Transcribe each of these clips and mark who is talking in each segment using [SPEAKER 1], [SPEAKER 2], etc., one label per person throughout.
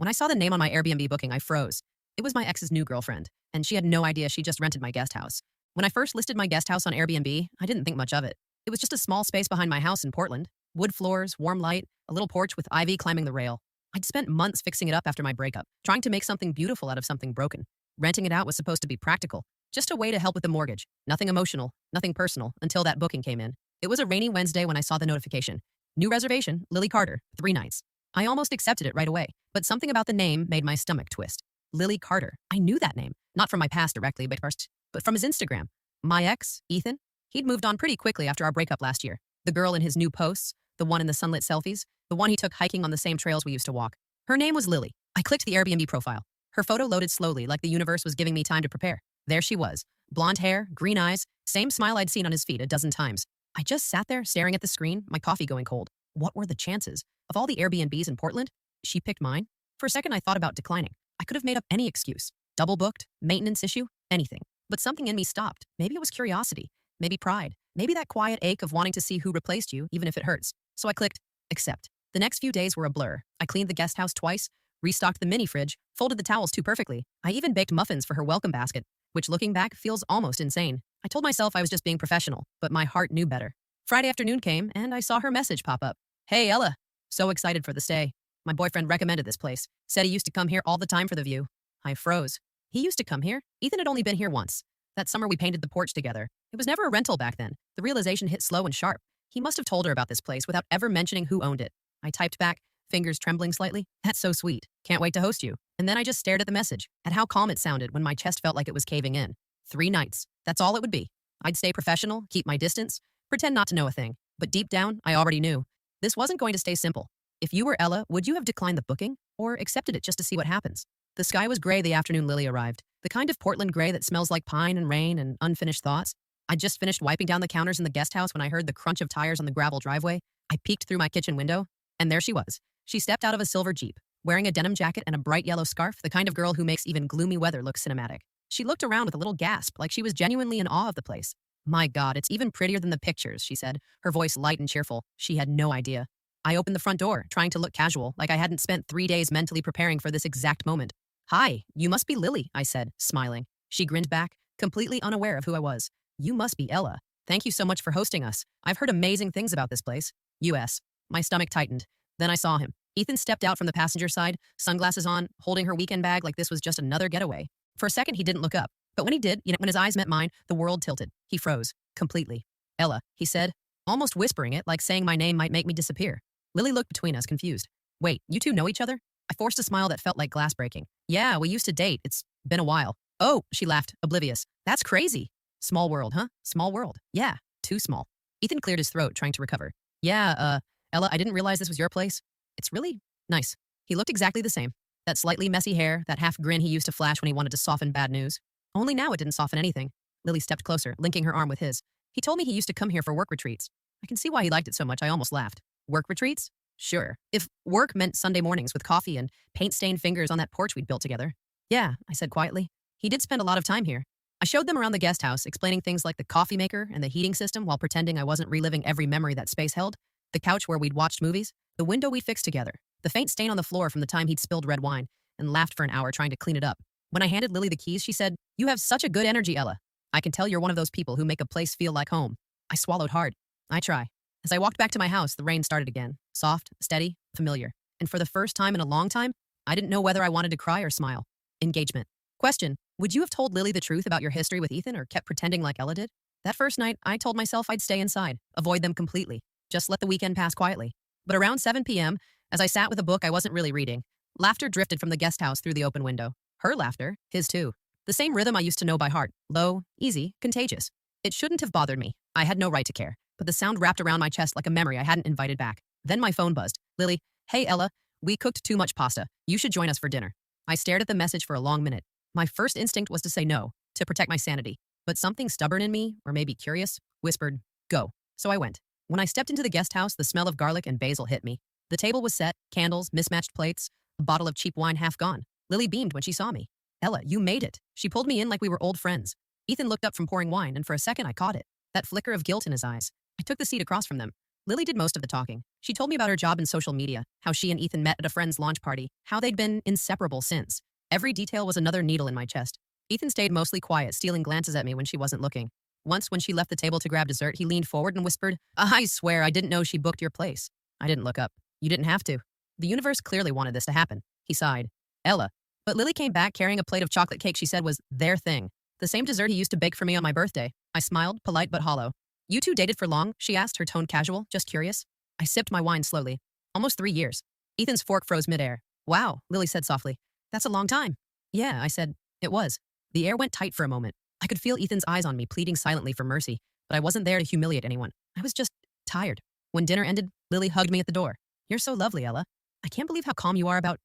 [SPEAKER 1] When I saw the name on my Airbnb booking, I froze. It was my ex's new girlfriend, and she had no idea she just rented my guest house. When I first listed my guest house on Airbnb, I didn't think much of it. It was just a small space behind my house in Portland. Wood floors, warm light, a little porch with ivy climbing the rail. I'd spent months fixing it up after my breakup, trying to make something beautiful out of something broken. Renting it out was supposed to be practical, just a way to help with the mortgage. Nothing emotional, nothing personal, until that booking came in. It was a rainy Wednesday when I saw the notification. New reservation, Lily Carter, 3 nights. I almost accepted it right away, but something about the name made my stomach twist. Lily Carter. I knew that name, not from my past directly, but from his Instagram. My ex, Ethan, he'd moved on pretty quickly after our breakup last year. The girl in his new posts, the one in the sunlit selfies, the one he took hiking on the same trails we used to walk. Her name was Lily. I clicked the Airbnb profile. Her photo loaded slowly, like the universe was giving me time to prepare. There she was. Blonde hair, green eyes, same smile I'd seen on his feed a dozen times. I just sat there staring at the screen, my coffee going cold. What were the chances? Of all the Airbnbs in Portland, she picked mine. For a second, I thought about declining. I could have made up any excuse. Double booked, maintenance issue, anything. But something in me stopped. Maybe it was curiosity. Maybe pride. Maybe that quiet ache of wanting to see who replaced you, even if it hurts. So I clicked accept. The next few days were a blur. I cleaned the guest house twice, restocked the mini fridge, folded the towels too perfectly. I even baked muffins for her welcome basket, which looking back feels almost insane. I told myself I was just being professional, but my heart knew better. Friday afternoon came, and I saw her message pop up. Hey, Ella. So excited for the stay. My boyfriend recommended this place. Said he used to come here all the time for the view. I froze. He used to come here? Ethan had only been here once. That summer we painted the porch together. It was never a rental back then. The realization hit slow and sharp. He must have told her about this place without ever mentioning who owned it. I typed back, fingers trembling slightly. That's so sweet. Can't wait to host you. And then I just stared at the message, at how calm it sounded when my chest felt like it was caving in. 3 nights. That's all it would be. I'd stay professional, keep my distance, pretend not to know a thing. But deep down, I already knew. This wasn't going to stay simple. If you were Ella, would you have declined the booking or accepted it just to see what happens? The sky was gray the afternoon Lily arrived, the kind of Portland gray that smells like pine and rain and unfinished thoughts. I'd just finished wiping down the counters in the guest house when I heard the crunch of tires on the gravel driveway. I peeked through my kitchen window, and there she was. She stepped out of a silver Jeep, wearing a denim jacket and a bright yellow scarf, the kind of girl who makes even gloomy weather look cinematic. She looked around with a little gasp, like she was genuinely in awe of the place. My God, it's even prettier than the pictures, she said, her voice light and cheerful. She had no idea. I opened the front door, trying to look casual, like I hadn't spent 3 days mentally preparing for this exact moment. Hi, you must be Lily, I said, smiling. She grinned back, completely unaware of who I was. You must be Ella. Thank you so much for hosting us. I've heard amazing things about this place. U.S. My stomach tightened. Then I saw him. Ethan stepped out from the passenger side, sunglasses on, holding her weekend bag like this was just another getaway. For a second, he didn't look up. But when he did, when his eyes met mine, the world tilted. He froze. Completely. Ella, he said, almost whispering it like saying my name might make me disappear. Lily looked between us, confused. Wait, you two know each other? I forced a smile that felt like glass breaking. Yeah, we used to date. It's been a while. Oh, she laughed, oblivious. That's crazy. Small world, huh? Small world. Yeah, too small. Ethan cleared his throat, trying to recover. Yeah, Ella, I didn't realize this was your place. It's really nice. He looked exactly the same. That slightly messy hair, that half grin he used to flash when he wanted to soften bad news. Only now it didn't soften anything. Lily stepped closer, linking her arm with his. He told me he used to come here for work retreats. I can see why he liked it so much. I almost laughed. Work retreats? Sure. If work meant Sunday mornings with coffee and paint-stained fingers on that porch we'd built together. Yeah, I said quietly. He did spend a lot of time here. I showed them around the guest house, explaining things like the coffee maker and the heating system while pretending I wasn't reliving every memory that space held. The couch where we'd watched movies, the window we'd fixed together, the faint stain on the floor from the time he'd spilled red wine, and laughed for an hour trying to clean it up. When I handed Lily the keys, she said, You have such a good energy, Ella. I can tell you're one of those people who make a place feel like home. I swallowed hard. I try. As I walked back to my house, the rain started again. Soft, steady, familiar. And for the first time in a long time, I didn't know whether I wanted to cry or smile. Engagement. Question. Would you have told Lily the truth about your history with Ethan or kept pretending like Ella did? That first night, I told myself I'd stay inside, avoid them completely. Just let the weekend pass quietly. But around 7 p.m., as I sat with a book I wasn't really reading, laughter drifted from the guest house through the open window. Her laughter, his too. The same rhythm I used to know by heart. Low, easy, contagious. It shouldn't have bothered me. I had no right to care. But the sound wrapped around my chest like a memory I hadn't invited back. Then my phone buzzed. Lily, hey Ella, we cooked too much pasta. You should join us for dinner. I stared at the message for a long minute. My first instinct was to say no, to protect my sanity. But something stubborn in me, or maybe curious, whispered, go. So I went. When I stepped into the guest house, the smell of garlic and basil hit me. The table was set, candles, mismatched plates, a bottle of cheap wine half gone. Lily beamed when she saw me. Ella, you made it. She pulled me in like we were old friends. Ethan looked up from pouring wine, and for a second I caught it. That flicker of guilt in his eyes. I took the seat across from them. Lily did most of the talking. She told me about her job in social media, how she and Ethan met at a friend's launch party, how they'd been inseparable since. Every detail was another needle in my chest. Ethan stayed mostly quiet, stealing glances at me when she wasn't looking. Once, when she left the table to grab dessert, he leaned forward and whispered, I swear I didn't know she booked your place. I didn't look up. You didn't have to. The universe clearly wanted this to happen. He sighed. Ella. But Lily came back carrying a plate of chocolate cake she said was their thing. The same dessert he used to bake for me on my birthday. I smiled, polite but hollow. You two dated for long? She asked, her tone casual, just curious. I sipped my wine slowly. Almost 3 years. Ethan's fork froze midair. Wow, Lily said softly. That's a long time. Yeah, I said. It was. The air went tight for a moment. I could feel Ethan's eyes on me, pleading silently for mercy, but I wasn't there to humiliate anyone. I was just tired. When dinner ended, Lily hugged me at the door. You're so lovely, Ella. I can't believe how calm you are about,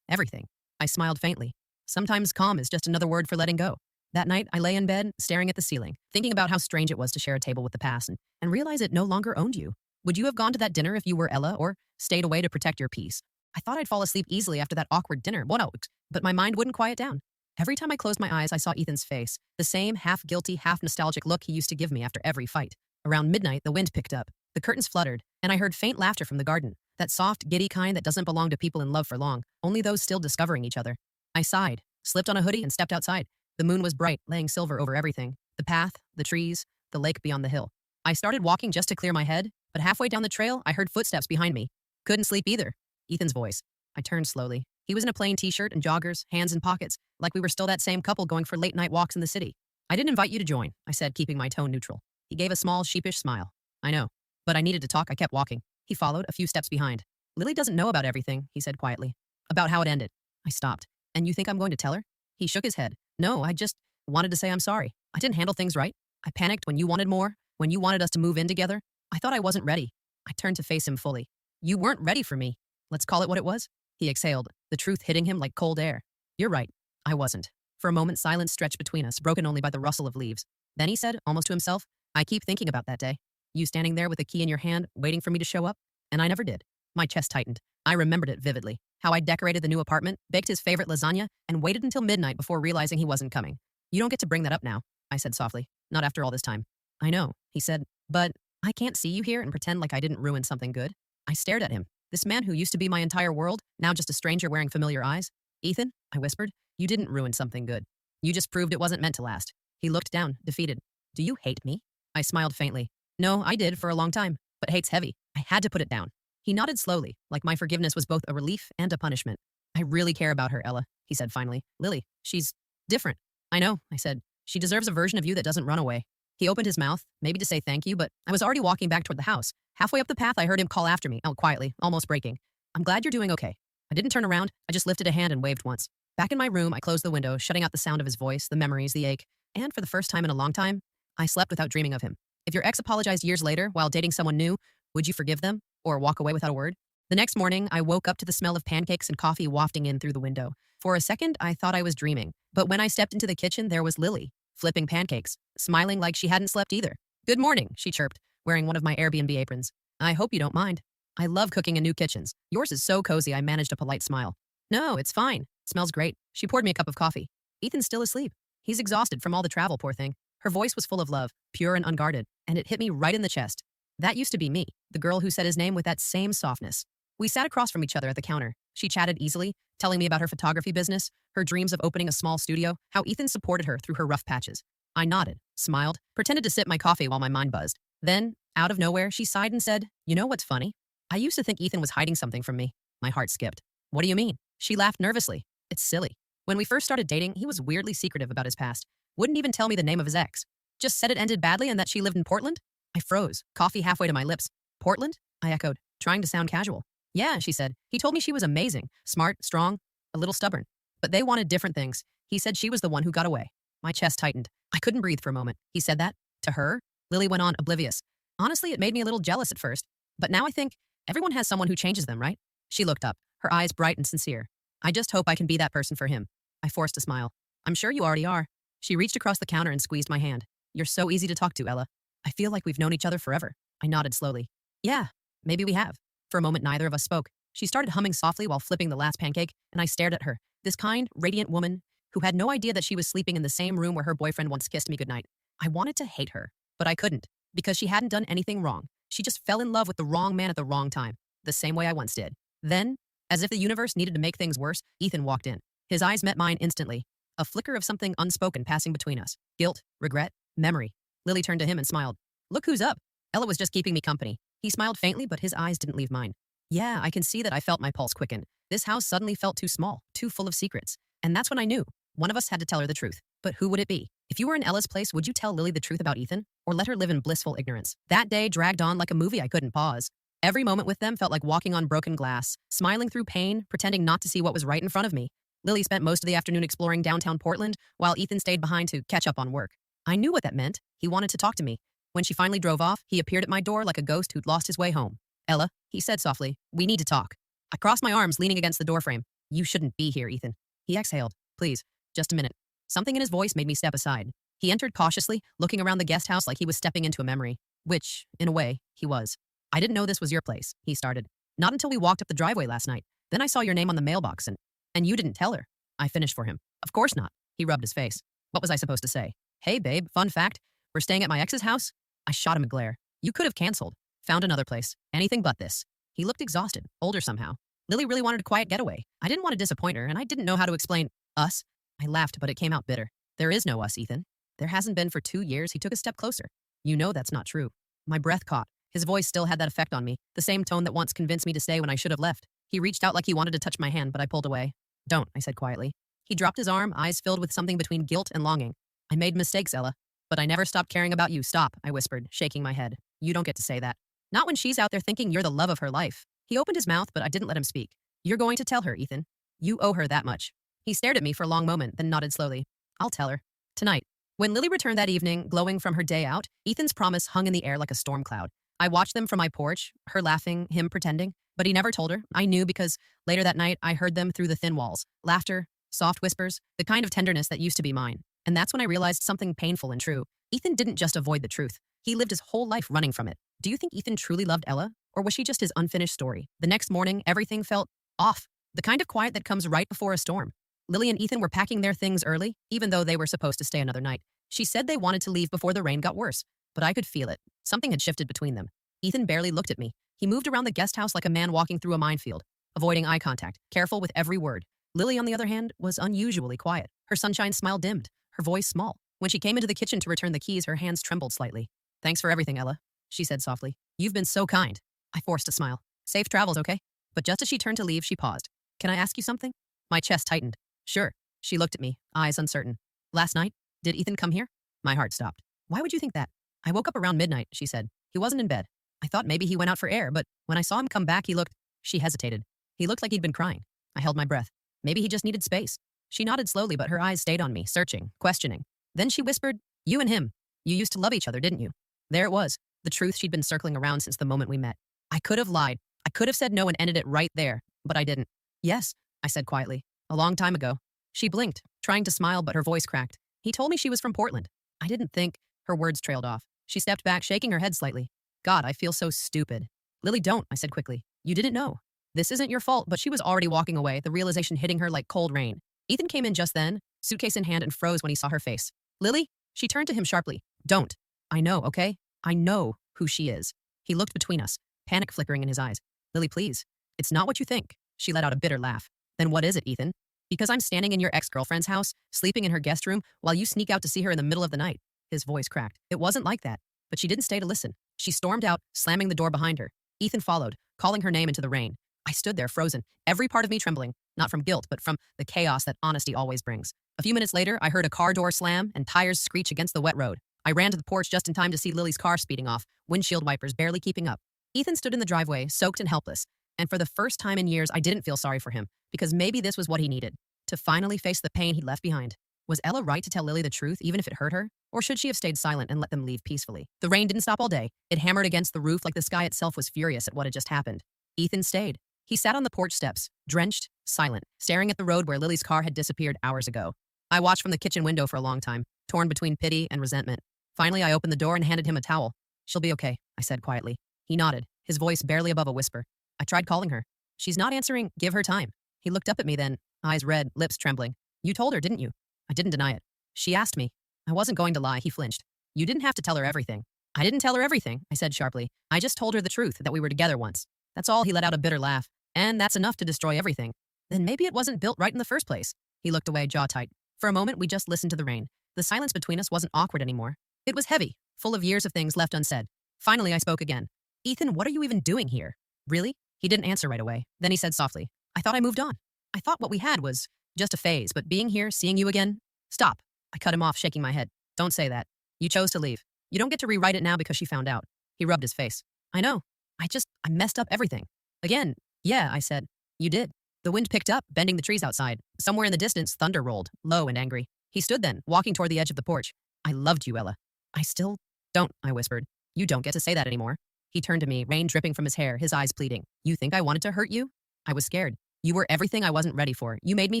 [SPEAKER 1] everything. I smiled faintly. Sometimes calm is just another word for letting go. That night, I lay in bed, staring at the ceiling, thinking about how strange it was to share a table with the past and realize it no longer owned you. Would you have gone to that dinner if you were Ella or stayed away to protect your peace? I thought I'd fall asleep easily after that awkward dinner, but my mind wouldn't quiet down. Every time I closed my eyes, I saw Ethan's face, the same half-guilty, half-nostalgic look he used to give me after every fight. Around midnight, the wind picked up, the curtains fluttered, and I heard faint laughter from the garden, that soft, giddy kind that doesn't belong to people in love for long, only those still discovering each other. I sighed, slipped on a hoodie, and stepped outside. The moon was bright, laying silver over everything, the path, the trees, the lake beyond the hill. I started walking just to clear my head, but halfway down the trail, I heard footsteps behind me. Couldn't sleep either. Ethan's voice. I turned slowly. He was in a plain t-shirt and joggers, hands in pockets, like we were still that same couple going for late-night walks in the city. I didn't invite you to join, I said, keeping my tone neutral. He gave a small, sheepish smile. I know. But I needed to talk. I kept walking. He followed, a few steps behind. Lily doesn't know about everything, he said quietly. About how it ended. I stopped. And you think I'm going to tell her? He shook his head. No, I just wanted to say I'm sorry. I didn't handle things right. I panicked when you wanted more, when you wanted us to move in together. I thought I wasn't ready. I turned to face him fully. You weren't ready for me. Let's call it what it was. He exhaled, the truth hitting him like cold air. You're right. I wasn't. For a moment, silence stretched between us, broken only by the rustle of leaves. Then he said, almost to himself, I keep thinking about that day. You standing there with a key in your hand, waiting for me to show up. And I never did. My chest tightened. I remembered it vividly. How I decorated the new apartment, baked his favorite lasagna, and waited until midnight before realizing he wasn't coming. You don't get to bring that up now, I said softly. Not after all this time. I know, he said, but I can't see you here and pretend like I didn't ruin something good. I stared at him. This man who used to be my entire world, now just a stranger wearing familiar eyes. Ethan, I whispered, you didn't ruin something good. You just proved it wasn't meant to last. He looked down, defeated. Do you hate me? I smiled faintly. No, I did for a long time, but hate's heavy. I had to put it down. He nodded slowly, like my forgiveness was both a relief and a punishment. I really care about her, Ella, he said finally. Lily, she's different. I know, I said. She deserves a version of you that doesn't run away. He opened his mouth, maybe to say thank you, but I was already walking back toward the house. Halfway up the path, I heard him call after me, out quietly, almost breaking. I'm glad you're doing okay. I didn't turn around. I just lifted a hand and waved once. Back in my room, I closed the window, shutting out the sound of his voice, the memories, the ache. And for the first time in a long time, I slept without dreaming of him. If your ex apologized years later while dating someone new, would you forgive them or walk away without a word? The next morning, I woke up to the smell of pancakes and coffee wafting in through the window. For a second, I thought I was dreaming. But when I stepped into the kitchen, there was Lily, flipping pancakes, smiling like she hadn't slept either. Good morning, she chirped, wearing one of my Airbnb aprons. I hope you don't mind. I love cooking in new kitchens. Yours is so cozy, I managed a polite smile. No, it's fine. Smells great. She poured me a cup of coffee. Ethan's still asleep. He's exhausted from all the travel, poor thing. Her voice was full of love, pure and unguarded, and it hit me right in the chest. That used to be me, the girl who said his name with that same softness. We sat across from each other at the counter. She chatted easily, telling me about her photography business, her dreams of opening a small studio, how Ethan supported her through her rough patches. I nodded, smiled, pretended to sip my coffee while my mind buzzed. Then, out of nowhere, she sighed and said, You know what's funny? I used to think Ethan was hiding something from me. My heart skipped. What do you mean? She laughed nervously. It's silly. When we first started dating, he was weirdly secretive about his past. Wouldn't even tell me the name of his ex. Just said it ended badly and that she lived in Portland? I froze, coffee halfway to my lips. Portland? I echoed, trying to sound casual. Yeah, she said. He told me she was amazing, smart, strong, a little stubborn. But they wanted different things. He said she was the one who got away. My chest tightened. I couldn't breathe for a moment. He said that? To her? Lily went on, oblivious. Honestly, it made me a little jealous at first. But now I think everyone has someone who changes them, right? She looked up, her eyes bright and sincere. I just hope I can be that person for him. I forced a smile. I'm sure you already are. She reached across the counter and squeezed my hand. You're so easy to talk to, Ella. I feel like we've known each other forever. I nodded slowly. Yeah, maybe we have. For a moment, neither of us spoke. She started humming softly while flipping the last pancake, and I stared at her, this kind, radiant woman who had no idea that she was sleeping in the same room where her boyfriend once kissed me goodnight. I wanted to hate her, but I couldn't, because she hadn't done anything wrong. She just fell in love with the wrong man at the wrong time, the same way I once did. Then, as if the universe needed to make things worse, Ethan walked in. His eyes met mine instantly, a flicker of something unspoken passing between us. Guilt, regret, memory. Lily turned to him and smiled. Look who's up. Ella was just keeping me company. He smiled faintly, but his eyes didn't leave mine. Yeah, I can see that I felt my pulse quicken. This house suddenly felt too small, too full of secrets. And that's when I knew. One of us had to tell her the truth. But who would it be? If you were in Ella's place, would you tell Lily the truth about Ethan? Or let her live in blissful ignorance? That day dragged on like a movie I couldn't pause. Every moment with them felt like walking on broken glass, smiling through pain, pretending not to see what was right in front of me. Lily spent most of the afternoon exploring downtown Portland, while Ethan stayed behind to catch up on work. I knew what that meant. He wanted to talk to me. When she finally drove off, he appeared at my door like a ghost who'd lost his way home. Ella, he said softly, we need to talk. I crossed my arms, leaning against the doorframe. You shouldn't be here, Ethan. He exhaled. Please, just a minute. Something in his voice made me step aside. He entered cautiously, looking around the guest house like he was stepping into a memory. Which, in a way, he was. I didn't know this was your place, he started. Not until we walked up the driveway last night. Then I saw your name on the mailbox and you didn't tell her. I finished for him. Of course not. He rubbed his face. What was I supposed to say? Hey, babe, fun fact. We're staying at my ex's house? I shot him a glare. You could have canceled. Found another place. Anything but this. He looked exhausted, older somehow. Lily really wanted a quiet getaway. I didn't want to disappoint her, and I didn't know how to explain us. I laughed, but it came out bitter. There is no us, Ethan. There hasn't been for 2 years. He took a step closer. You know that's not true. My breath caught. His voice still had that effect on me, the same tone that once convinced me to stay when I should have left. He reached out like he wanted to touch my hand, but I pulled away. Don't, I said quietly. He dropped his arm, eyes filled with something between guilt and longing. I made mistakes, Ella. But I never stopped caring about you. Stop, I whispered, shaking my head. You don't get to say that. Not when she's out there thinking you're the love of her life. He opened his mouth, but I didn't let him speak. You're going to tell her, Ethan. You owe her that much. He stared at me for a long moment, then nodded slowly. I'll tell her. Tonight. When Lily returned that evening, glowing from her day out, Ethan's promise hung in the air like a storm cloud. I watched them from my porch, her laughing, him pretending, but he never told her. I knew because later that night I heard them through the thin walls. Laughter, soft whispers, the kind of tenderness that used to be mine. And that's when I realized something painful and true. Ethan didn't just avoid the truth. He lived his whole life running from it. Do you think Ethan truly loved Ella? Or was she just his unfinished story? The next morning, everything felt off. The kind of quiet that comes right before a storm. Lily and Ethan were packing their things early, even though they were supposed to stay another night. She said they wanted to leave before the rain got worse, but I could feel it. Something had shifted between them. Ethan barely looked at me. He moved around the guest house like a man walking through a minefield, avoiding eye contact, careful with every word. Lily, on the other hand, was unusually quiet. Her sunshine smile dimmed, her voice small. When she came into the kitchen to return the keys, her hands trembled slightly. Thanks for everything, Ella, she said softly. You've been so kind. I forced a smile. Safe travels, okay? But just as she turned to leave, she paused. Can I ask you something? My chest tightened. Sure. She looked at me, eyes uncertain. Last night, did Ethan come here? My heart stopped. Why would you think that? I woke up around midnight, she said. He wasn't in bed. I thought maybe he went out for air, but when I saw him come back, he looked... She hesitated. He looked like he'd been crying. I held my breath. Maybe he just needed space. She nodded slowly, but her eyes stayed on me, searching, questioning. Then she whispered, you and him. You used to love each other, didn't you? There it was, the truth she'd been circling around since the moment we met. I could have lied. I could have said no and ended it right there, but I didn't. Yes, I said quietly. A long time ago. She blinked, trying to smile, but her voice cracked. He told me she was from Portland. I didn't think. Her words trailed off. She stepped back, shaking her head slightly. God, I feel so stupid. Lily, don't, I said quickly. You didn't know. This isn't your fault, but she was already walking away, the realization hitting her like cold rain. Ethan came in just then, suitcase in hand, and froze when he saw her face. Lily? She turned to him sharply. Don't. I know, okay? I know who she is. He looked between us, panic flickering in his eyes. Lily, please. It's not what you think. She let out a bitter laugh. Then what is it, Ethan? Because I'm standing in your ex-girlfriend's house, sleeping in her guest room, while you sneak out to see her in the middle of the night. His voice cracked. It wasn't like that. But she didn't stay to listen. She stormed out, slamming the door behind her. Ethan followed, calling her name into the rain. I stood there frozen, every part of me trembling, not from guilt, but from the chaos that honesty always brings. A few minutes later, I heard a car door slam and tires screech against the wet road. I ran to the porch just in time to see Lily's car speeding off, windshield wipers barely keeping up. Ethan stood in the driveway, soaked and helpless. And for the first time in years, I didn't feel sorry for him, because maybe this was what he needed, to finally face the pain he'd left behind. Was Ella right to tell Lily the truth, even if it hurt her? Or should she have stayed silent and let them leave peacefully? The rain didn't stop all day. It hammered against the roof like the sky itself was furious at what had just happened. Ethan stayed. He sat on the porch steps, drenched, silent, staring at the road where Lily's car had disappeared hours ago. I watched from the kitchen window for a long time, torn between pity and resentment. Finally, I opened the door and handed him a towel. She'll be okay, I said quietly. He nodded, his voice barely above a whisper. I tried calling her. She's not answering. Give her time. He looked up at me then, eyes red, lips trembling. You told her, didn't you? I didn't deny it. She asked me. I wasn't going to lie, he flinched. You didn't have to tell her everything. I didn't tell her everything, I said sharply. I just told her the truth, that we were together once. That's all. He let out a bitter laugh. And that's enough to destroy everything. Then maybe it wasn't built right in the first place. He looked away, jaw tight. For a moment, we just listened to the rain. The silence between us wasn't awkward anymore. It was heavy, full of years of things left unsaid. Finally, I spoke again. Ethan, what are you even doing here? Really? He didn't answer right away. Then he said softly, I thought I moved on. I thought what we had was just a phase, but being here, seeing you again. Stop. I cut him off, shaking my head. Don't say that. You chose to leave. You don't get to rewrite it now because she found out. He rubbed his face. I know. I messed up everything. Again. Yeah, I said. You did. The wind picked up, bending the trees outside. Somewhere in the distance, thunder rolled, low and angry. He stood then, walking toward the edge of the porch. I loved you, Ella. I still don't, I whispered. You don't get to say that anymore. He turned to me, rain dripping from his hair, his eyes pleading. You think I wanted to hurt you? I was scared. You were everything I wasn't ready for. You made me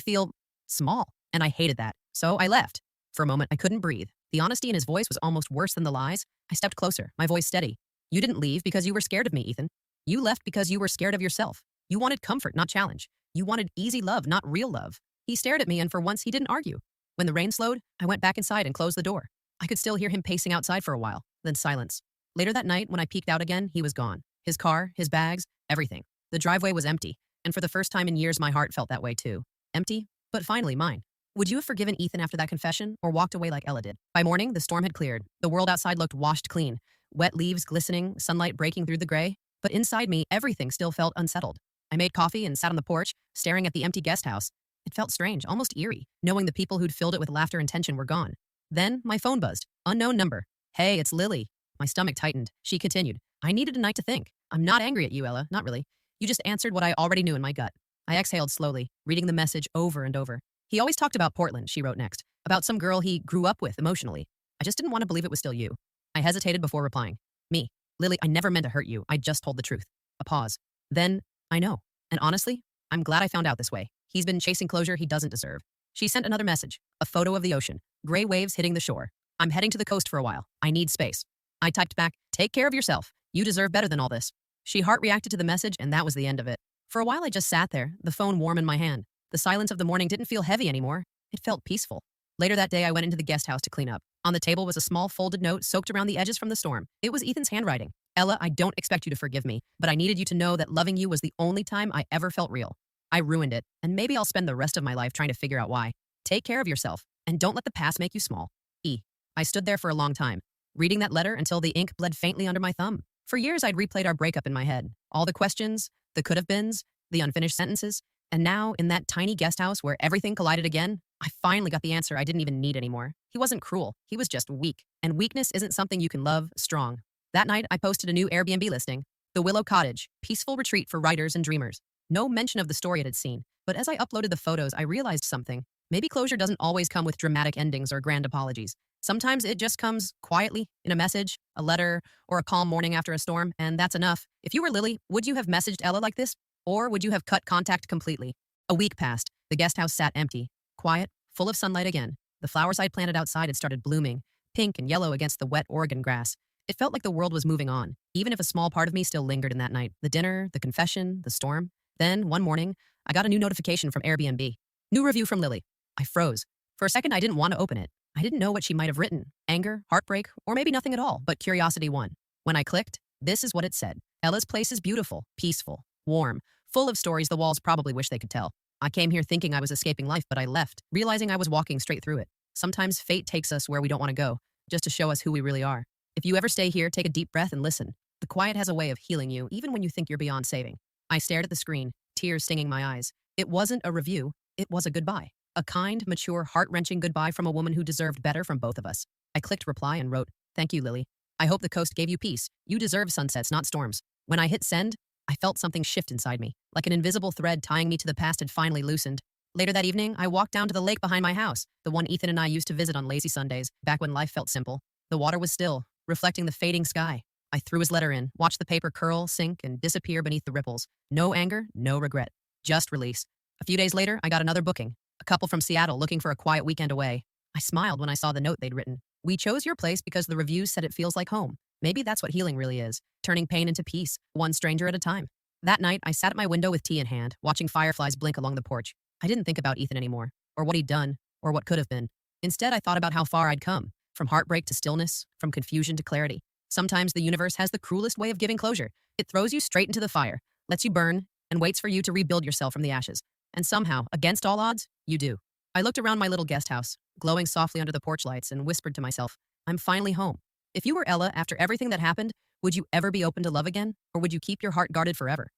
[SPEAKER 1] feel small, and I hated that. So I left. For a moment, I couldn't breathe. The honesty in his voice was almost worse than the lies. I stepped closer, my voice steady. You didn't leave because you were scared of me, Ethan. You left because you were scared of yourself. You wanted comfort, not challenge. You wanted easy love, not real love. He stared at me, and for once, he didn't argue. When the rain slowed, I went back inside and closed the door. I could still hear him pacing outside for a while, then silence. Later that night, when I peeked out again, he was gone. His car, his bags, everything. The driveway was empty, and for the first time in years, my heart felt that way too. Empty, but finally mine. Would you have forgiven Ethan after that confession, or walked away like Ella did? By morning, the storm had cleared. The world outside looked washed clean. Wet leaves glistening, sunlight breaking through the gray. But inside me, everything still felt unsettled. I made coffee and sat on the porch, staring at the empty guest house. It felt strange, almost eerie, knowing the people who'd filled it with laughter and tension were gone. Then, my phone buzzed. Unknown number. Hey, it's Lily. My stomach tightened. She continued. I needed a night to think. I'm not angry at you, Ella. Not really. You just answered what I already knew in my gut. I exhaled slowly, reading the message over and over. He always talked about Portland, she wrote next. About some girl he grew up with emotionally. I just didn't want to believe it was still you. I hesitated before replying. Me. Lily, I never meant to hurt you. I just told the truth. A pause. Then, I know. And honestly, I'm glad I found out this way. He's been chasing closure he doesn't deserve. She sent another message. A photo of the ocean. Gray waves hitting the shore. I'm heading to the coast for a while. I need space. I typed back, take care of yourself. You deserve better than all this. She heart reacted to the message, and that was the end of it. For a while, I just sat there, the phone warm in my hand. The silence of the morning didn't feel heavy anymore. It felt peaceful. Later that day, I went into the guest house to clean up. On the table was a small folded note soaked around the edges from the storm. It was Ethan's handwriting. Ella, I don't expect you to forgive me, but I needed you to know that loving you was the only time I ever felt real. I ruined it, and maybe I'll spend the rest of my life trying to figure out why. Take care of yourself, and don't let the past make you small. E. I stood there for a long time, reading that letter until the ink bled faintly under my thumb. For years, I'd replayed our breakup in my head. All the questions, the could-have-beens, the unfinished sentences. And now, in that tiny guest house where everything collided again, I finally got the answer I didn't even need anymore. He wasn't cruel. He was just weak. And weakness isn't something you can love strong. That night, I posted a new Airbnb listing. The Willow Cottage, peaceful retreat for writers and dreamers. No mention of the story it had seen. But as I uploaded the photos, I realized something. Maybe closure doesn't always come with dramatic endings or grand apologies. Sometimes it just comes quietly in a message, a letter, or a calm morning after a storm, and that's enough. If you were Lily, would you have messaged Ella like this? Or would you have cut contact completely? A week passed. The guest house sat empty, quiet, full of sunlight again. The flowers I'd planted outside had started blooming, pink and yellow against the wet Oregon grass. It felt like the world was moving on, even if a small part of me still lingered in that night. The dinner, the confession, the storm. Then, one morning, I got a new notification from Airbnb. New review from Lily. I froze. For a second, I didn't want to open it. I didn't know what she might have written. Anger, heartbreak, or maybe nothing at all, but curiosity won. When I clicked, this is what it said. Ella's place is beautiful, peaceful, warm, full of stories the walls probably wish they could tell. I came here thinking I was escaping life, but I left, realizing I was walking straight through it. Sometimes fate takes us where we don't want to go, just to show us who we really are. If you ever stay here, take a deep breath and listen. The quiet has a way of healing you, even when you think you're beyond saving. I stared at the screen, tears stinging my eyes. It wasn't a review, it was a goodbye. A kind, mature, heart-wrenching goodbye from a woman who deserved better from both of us. I clicked reply and wrote, thank you, Lily. I hope the coast gave you peace. You deserve sunsets, not storms. When I hit send, I felt something shift inside me, like an invisible thread tying me to the past had finally loosened. Later that evening, I walked down to the lake behind my house, the one Ethan and I used to visit on lazy Sundays, back when life felt simple. The water was still, reflecting the fading sky. I threw his letter in, watched the paper curl, sink, and disappear beneath the ripples. No anger, no regret, just release. A few days later, I got another booking. A couple from Seattle looking for a quiet weekend away. I smiled when I saw the note they'd written. We chose your place because the reviews said it feels like home. Maybe that's what healing really is, turning pain into peace, one stranger at a time. That night, I sat at my window with tea in hand, watching fireflies blink along the porch. I didn't think about Ethan anymore, or what he'd done, or what could have been. Instead, I thought about how far I'd come, from heartbreak to stillness, from confusion to clarity. Sometimes the universe has the cruelest way of giving closure. It throws you straight into the fire, lets you burn, and waits for you to rebuild yourself from the ashes. And somehow, against all odds, you do. I looked around my little guest house, glowing softly under the porch lights, and whispered to myself, I'm finally home. If you were Ella after everything that happened, would you ever be open to love again? Or would you keep your heart guarded forever?